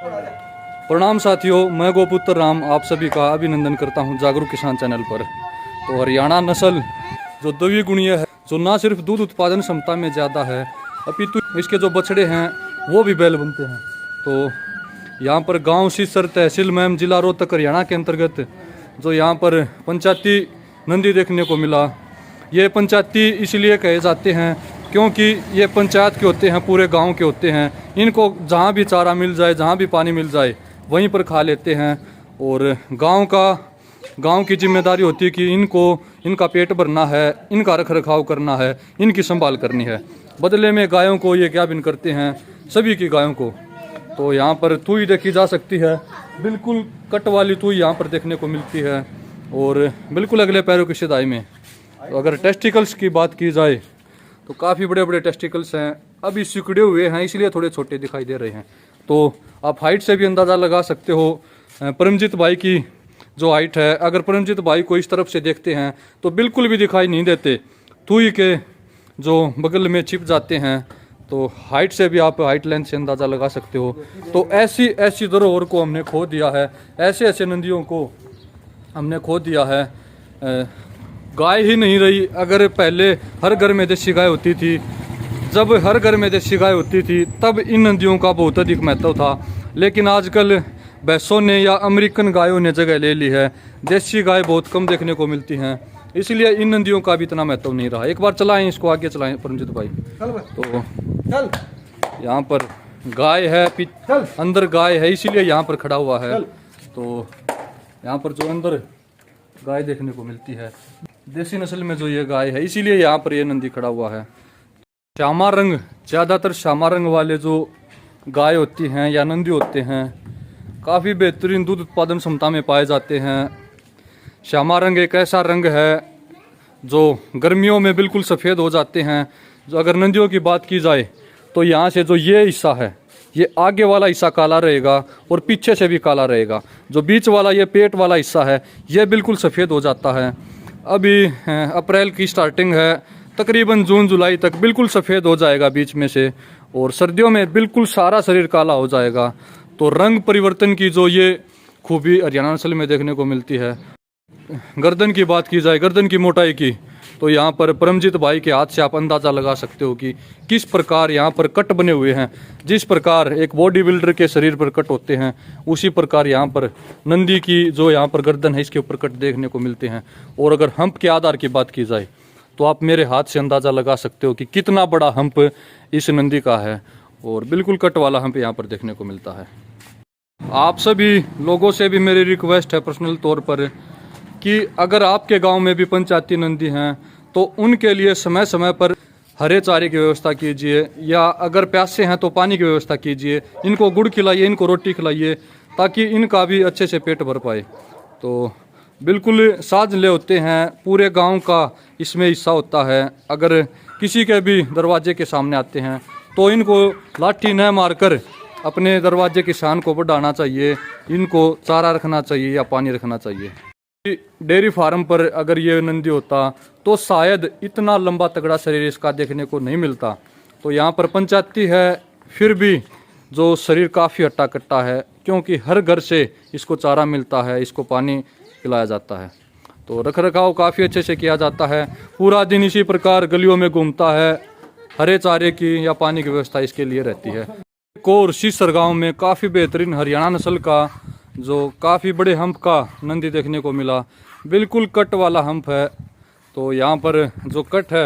प्रणाम साथियों, मैं गोपुत्र राम आप सभी का अभिनंदन करता हूं जागरूक किसान चैनल पर। तो हरियाणा नस्ल जो द्विगुणीय है, जो ना सिर्फ दूध उत्पादन क्षमता में ज़्यादा है अपितु इसके जो बछड़े हैं वो भी बैल बनते हैं। तो यहाँ पर गांव सीसर तहसील मैम जिला रोहतक हरियाणा के अंतर्गत जो यहाँ पर पंचायती नंदी देखने को मिला। ये पंचायती इसलिए कहे जाते हैं क्योंकि ये पंचायत के होते हैं, पूरे गांव के होते हैं। इनको जहाँ भी चारा मिल जाए, जहाँ भी पानी मिल जाए वहीं पर खा लेते हैं। और गांव की जिम्मेदारी होती है कि इनका पेट भरना है, इनका रख रखाव करना है, इनकी संभाल करनी है। बदले में गायों को ये क्या बिन करते हैं, सभी की गायों को। तो यहाँ पर तूई देखी जा सकती है, बिल्कुल कट वाली तूई यहाँ पर देखने को मिलती है और बिल्कुल अगले पैरों की सिधाई में। तो अगर टेस्टिकल्स की बात की जाए तो काफ़ी बड़े बड़े टेस्टिकल्स हैं, अभी सिकुड़े हुए हैं इसलिए थोड़े छोटे दिखाई दे रहे हैं। तो आप हाइट से भी अंदाज़ा लगा सकते हो परमजीत भाई की जो हाइट है। अगर परमजीत भाई को इस तरफ से देखते हैं तो बिल्कुल भी दिखाई नहीं देते, तूई के जो बगल में छिप जाते हैं। तो हाइट से भी आप हाइट लेंथ से अंदाज़ा लगा सकते हो। तो ऐसी धरोहर को हमने खो दिया है, ऐसे नदियों को हमने खो दिया है। गाय ही नहीं रही। अगर पहले हर घर में देसी गाय होती थी, जब हर घर में देसी गाय होती थी तब इन नदियों का बहुत अधिक महत्व था। लेकिन आजकल भैंसों ने या अमेरिकन गायों ने जगह ले ली है, देसी गाय बहुत कम देखने को मिलती हैं, इसलिए इन नदियों का भी इतना महत्व नहीं रहा। एक बार चलाएं इसको, आगे चलाएं परमजीत भाई। तो यहाँ पर गाय है, अंदर गाय है इसीलिए यहाँ पर खड़ा हुआ है। तो यहाँ पर जो अंदर गाय देखने को मिलती है, देसी नस्ल में जो ये गाय है, इसीलिए यहाँ पर ये नंदी खड़ा हुआ है। श्यामा रंग, ज़्यादातर श्यामा रंग वाले जो गाय होती हैं या नंदी होते हैं काफ़ी बेहतरीन दूध उत्पादन क्षमता में पाए जाते हैं। श्यामा रंग एक ऐसा रंग है जो गर्मियों में बिल्कुल सफ़ेद हो जाते हैं। जो अगर नंदियों की बात की जाए तो यहाँ से जो ये हिस्सा है, ये आगे वाला हिस्सा काला रहेगा और पीछे से भी काला रहेगा। जो बीच वाला ये पेट वाला हिस्सा है ये बिल्कुल सफ़ेद हो जाता है। अभी अप्रैल की स्टार्टिंग है, तकरीबन जून जुलाई तक बिल्कुल सफ़ेद हो जाएगा बीच में से, और सर्दियों में बिल्कुल सारा शरीर काला हो जाएगा। तो रंग परिवर्तन की जो ये खूबी हरियाणा नस्ल में देखने को मिलती है। गर्दन की बात की जाए, गर्दन की मोटाई की, तो यहाँ पर परमजीत भाई के हाथ से आप अंदाज़ा लगा सकते हो कि किस प्रकार यहाँ पर कट बने हुए हैं। जिस प्रकार एक बॉडी बिल्डर के शरीर पर कट होते हैं उसी प्रकार यहाँ पर नंदी की जो यहाँ पर गर्दन है इसके ऊपर कट देखने को मिलते हैं। और अगर हम्प के आधार की बात की जाए तो आप मेरे हाथ से अंदाज़ा लगा सकते हो कि कितना बड़ा हम्प इस नंदी का है, और बिल्कुल कट वाला हम्प यहाँ पर देखने को मिलता है। आप सभी लोगों से भी मेरी रिक्वेस्ट है पर्सनल तौर पर कि अगर आपके गांव में भी पंचायती नंदी हैं तो उनके लिए समय समय पर हरे चारे की व्यवस्था कीजिए, या अगर प्यासे हैं तो पानी की व्यवस्था कीजिए। इनको गुड़ खिलाइए, इनको रोटी खिलाइए, ताकि इनका भी अच्छे से पेट भर पाए। तो बिल्कुल साझले होते हैं, पूरे गांव का इसमें हिस्सा होता है। अगर किसी के भी दरवाजे के सामने आते हैं तो इनको लाठी न मारकर अपने दरवाजे की शान को बढ़ाना चाहिए। इनको चारा रखना चाहिए या पानी रखना चाहिए। डेयरी फार्म पर अगर ये नंदी होता तो शायद इतना लंबा तगड़ा शरीर इसका देखने को नहीं मिलता। तो यहाँ पर पंचायती है, फिर भी जो शरीर काफ़ी हट्टा कट्टा है, क्योंकि हर घर से इसको चारा मिलता है, इसको पानी पिलाया जाता है। तो रख रखाव काफ़ी अच्छे से किया जाता है। पूरा दिन इसी प्रकार गलियों में घूमता है, हरे चारे की या पानी की व्यवस्था इसके लिए रहती है। कोर सीसर गाँव में काफ़ी बेहतरीन हरियाणा नस्ल का जो काफ़ी बड़े हम्प का नंदी देखने को मिला, बिल्कुल कट वाला हम्प है। तो यहाँ पर जो कट है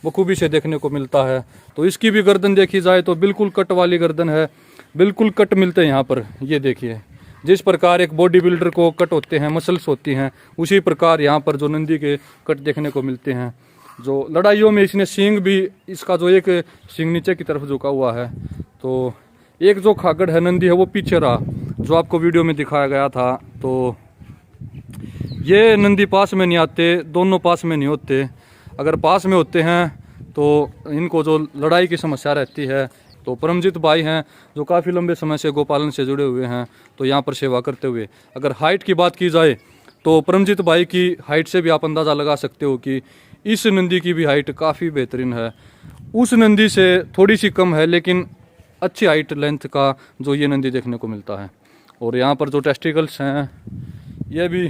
बखूबी से देखने को मिलता है। तो इसकी भी गर्दन देखी जाए तो बिल्कुल कट वाली गर्दन है, बिल्कुल कट मिलते हैं यहाँ पर। ये देखिए, जिस प्रकार एक बॉडी बिल्डर को कट होते हैं, मसल्स होती हैं, उसी प्रकार यहाँ पर जो नंदी के कट देखने को मिलते हैं। जो लड़ाइयों में इसने सींग भी, इसका जो एक सींग नीचे की तरफ झुका हुआ है। तो एक जो खागड़ है नंदी है वो पीछे रहा, जो आपको वीडियो में दिखाया गया था। तो ये नंदी पास में नहीं आते, दोनों पास में नहीं होते। अगर पास में होते हैं तो इनको जो लड़ाई की समस्या रहती है। तो परमजीत भाई हैं जो काफ़ी लंबे समय से गोपालन से जुड़े हुए हैं, तो यहाँ पर सेवा करते हुए। अगर हाइट की बात की जाए तो परमजीत भाई की हाइट से भी आप अंदाज़ा लगा सकते हो कि इस नंदी की भी हाइट काफ़ी बेहतरीन है। उस नंदी से थोड़ी सी कम है, लेकिन अच्छी हाइट लेंथ का जो ये नंदी देखने को मिलता है। और यहाँ पर जो टेस्टिकल्स हैं ये भी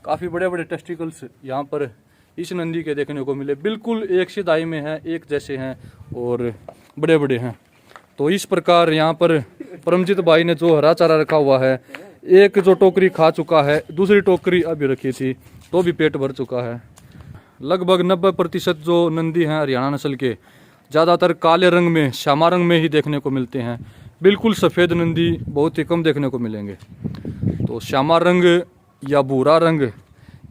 काफ़ी बड़े बड़े टेस्टिकल्स यहाँ पर इस नंदी के देखने को मिले, बिल्कुल एक सिधाई में हैं, एक जैसे हैं और बड़े बड़े हैं। तो इस प्रकार यहाँ पर परमजीत भाई ने जो हरा चारा रखा हुआ है, एक जो टोकरी खा चुका है, दूसरी टोकरी अभी रखी थी तो भी पेट भर चुका है। लगभग 90% जो नंदी हैं हरियाणा नस्ल के ज़्यादातर काले रंग में, श्यामा रंग में ही देखने को मिलते हैं। बिल्कुल सफ़ेद नंदी बहुत ही कम देखने को मिलेंगे। तो श्यामा रंग या भूरा रंग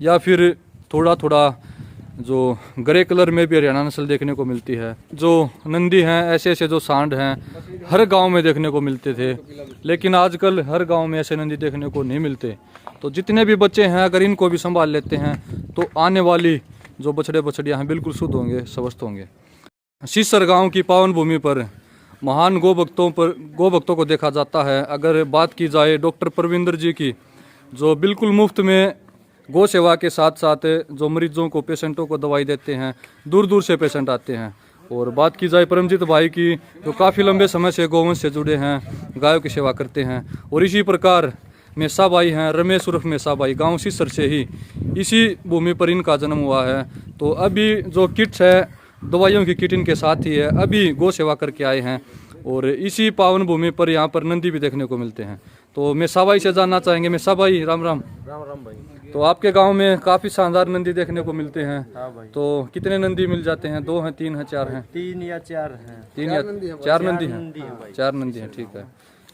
या फिर थोड़ा थोड़ा जो ग्रे कलर में भी हरियाणा नस्ल देखने को मिलती है। जो नंदी हैं ऐसे ऐसे जो सांड हैं हर गांव में देखने को मिलते थे, लेकिन आजकल हर गांव में ऐसे नंदी देखने को नहीं मिलते। तो जितने भी बच्चे हैं अगर इनको भी संभाल लेते हैं तो आने वाली जो बछड़े बछड़ियाँ हैं बिल्कुल शुद्ध होंगे, स्वस्थ होंगे। सीसर गाँव की पावन भूमि पर महान गो भक्तों को देखा जाता है। अगर बात की जाए डॉक्टर परविंदर जी की, जो बिल्कुल मुफ्त में गौ सेवा के साथ साथ जो मरीजों को, पेशेंटों को दवाई देते हैं, दूर दूर से पेशेंट आते हैं। और बात की जाए परमजीत भाई की, जो काफ़ी लंबे समय से गौवंश से जुड़े हैं, गायों की सेवा करते हैं। और इसी प्रकार मेसा भाई हैं, रमेश उर्फ मेसा भाई, गाँव सीसर से ही इसी भूमि पर इनका जन्म हुआ है। तो अभी जो किट्स है, दवाइयों की किट इनके साथ ही है, अभी गौ सेवा करके आए हैं। और इसी पावन भूमि पर यहाँ पर नंदी भी देखने को मिलते हैं। तो मेसा भाई से जानना चाहेंगे। मेसा भाई राम राम। राम राम भाई। तो आपके गांव में काफी शानदार नंदी देखने को मिलते हैं। हाँ भाई। तो कितने नंदी मिल जाते हैं? 2 हैं, 3 हैं, 4 हैं? 3 या 4 हैं। 3 या 4 नंदी हैं। 4 नंदी हैं, ठीक है।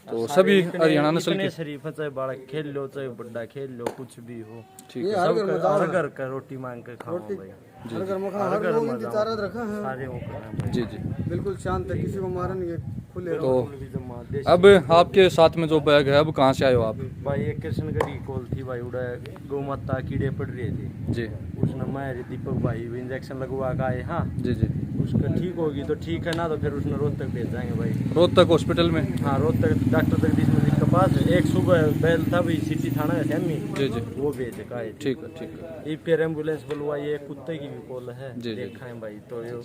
तो सभी हरियाणा नस्ल के शरीफ है, चाहे बड़ा खेल लो चाहे बड़ा खेल लो, कुछ भी हो, ठीक है। हर घर का रोटी मांग कर खाओ भाई। हर घर में हर लोग इंतजार रखा है। सारे वो कर जी जी, बिल्कुल शांत है, किसी को मारा नहीं है, खुले तो अब आपके साथ में जो बैग है, अब कहाँ से आए हो आप? भाई एक कृष्णगढ़ी कॉल थी भाई, उड़ा गौ माता कीड़े पड़ रहे थे जी। उसने मैं दीपक भाई इंजेक्शन लगवा के आए। हाँ जी जी, उसका ठीक होगी तो ठीक है, ना तो फिर उसने रोहतक भेज जाएंगे भाई। रोहतक हॉस्पिटल में? हाँ रोहतक डॉक्टर जगदीश मंदिर के पास एक सुबह बैल था भाई, सिटी थाना है सैमी, जी जी, वो भेज का है। ठीक है ठीक है। ये फिर एम्बुलेंस बुलवाई, ये कुत्ते की भी कॉल है, जी, जी। देखा है भाई। तो ये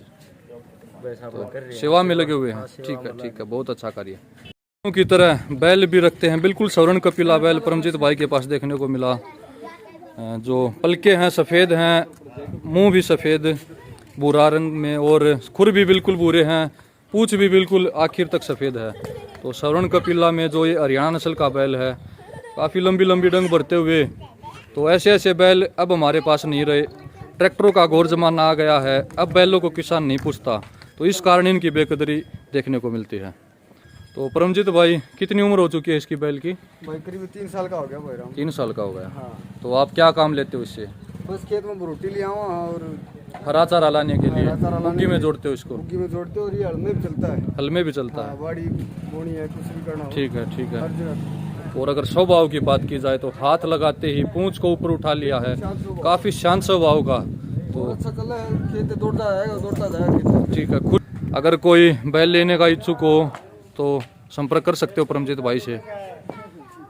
वैसा कर रहे हैं, सेवा में लगे हुए हैं, हाँ, सेवा ठीक है में ठीक है, बहुत अच्छा कार्य। की तरह बैल भी रखते हैं, बिल्कुल सवर्ण कपिला बैल परमजीत भाई के पास देखने को मिला। जो पलके हैं सफ़ेद हैं, मुंह भी सफ़ेद भूरा रंग में, और खुर भी बिल्कुल भूरे हैं, पूँछ भी बिल्कुल आखिर तक सफ़ेद है। तो सवर्ण कपिला में जो ये हरियाणा नस्ल का बैल है, काफ़ी लंबी लंबी डंग भरते हुए, तो ऐसे ऐसे बैल अब हमारे पास नहीं रहे। ट्रैक्टरों का घोर जमाना आ गया है, अब बैलों को किसान नहीं पूछता, तो इस कारण इनकी बेकदरी देखने को मिलती है। तो परमजीत भाई कितनी उम्र हो चुकी है इसकी बैल की? भाई करीब 3 साल का हो गया भाई राम। 3 साल का हो गया। हाँ। तो आप क्या काम लेते हो इससे? बस खेत में रोटी ले आऊँ और हरा चारा लाने के लिए हरा चारा लाने बुग्गी में जोड़ते हो इसको? बुग्गी में जोड़ते और ये हल में भी चलता है। हल में भी चलता हाँ, है, बाड़ी बोनी है, कुछ भी करना हो ठीक है ठीक हर है। जगह। और अगर स्वभाव की बात की जाए तो हाथ लगाते ही पूंछ को ऊपर उठा लिया है, काफ़ी शांत स्वभाव का। तो अच्छा चल है, खेत दौड़ता जाएगा खेत। ठीक है। खुद अगर कोई बैल लेने का इच्छुक हो तो संपर्क कर सकते हो परमजीत भाई से।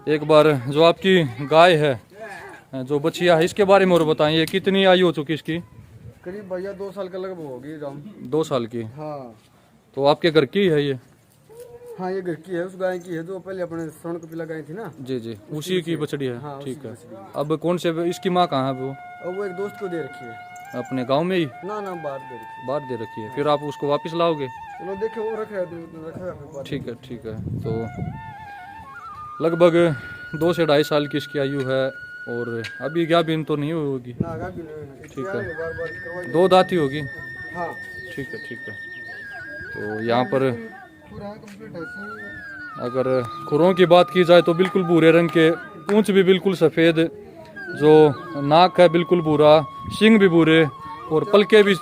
एक बार जो आपकी गाय है, जो बछिया है, इसके बारे में और बताएं, ये कितनी आयु हो चुकी इसकी? करीब भैया 2 साल का लगभग होगी राम। 2 साल की? हाँ तो आपके घर की है ये? हाँ, ये घर की है, उस गाय की है जो पहले अपने स्वर्ण कपिला गाय थी ना। जी जी, उसी की बछड़ी है। हाँ, ठीक है। उसी की बछड़ी। अब कौन से, इसकी माँ कहाँ है वो? और वो एक दोस्त को दे रखी है। अपने गांव में ही? ना बाहर दे रखी है। बाहर दे रखी है, फिर आप उसको वापस लाओगे? चलो देखे वो रखेगा फिर बाद। ठीक है ठीक है। तो लगभग 2 से 2.5 साल की इसकी आयु है, और अभी क्या बिन तो नहीं हुई होगी? ना आगा भी नहीं। ठीक है। बार करवाई। 2 दांती होगी? हाँ ठीक है ठीक है। तो यहाँ पर पूरा है, कंप्लीट है। अगर खुरों की बात की जाए तो बिल्कुल भूरे रंग के, पूंछ भी बिल्कुल सफ़ेद, जो नाक है बिल्कुल भूरा, सींग भी भूरे, और पलके भी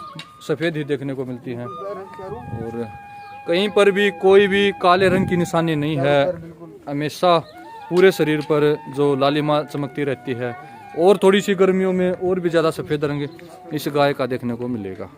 सफ़ेद ही देखने को मिलती हैं। और कहीं पर भी कोई भी काले रंग की निशानी नहीं है, हमेशा पूरे शरीर पर जो लालिमा चमकती रहती है। और थोड़ी सी गर्मियों में और भी ज़्यादा सफ़ेद रंग इस गाय का देखने को मिलेगा।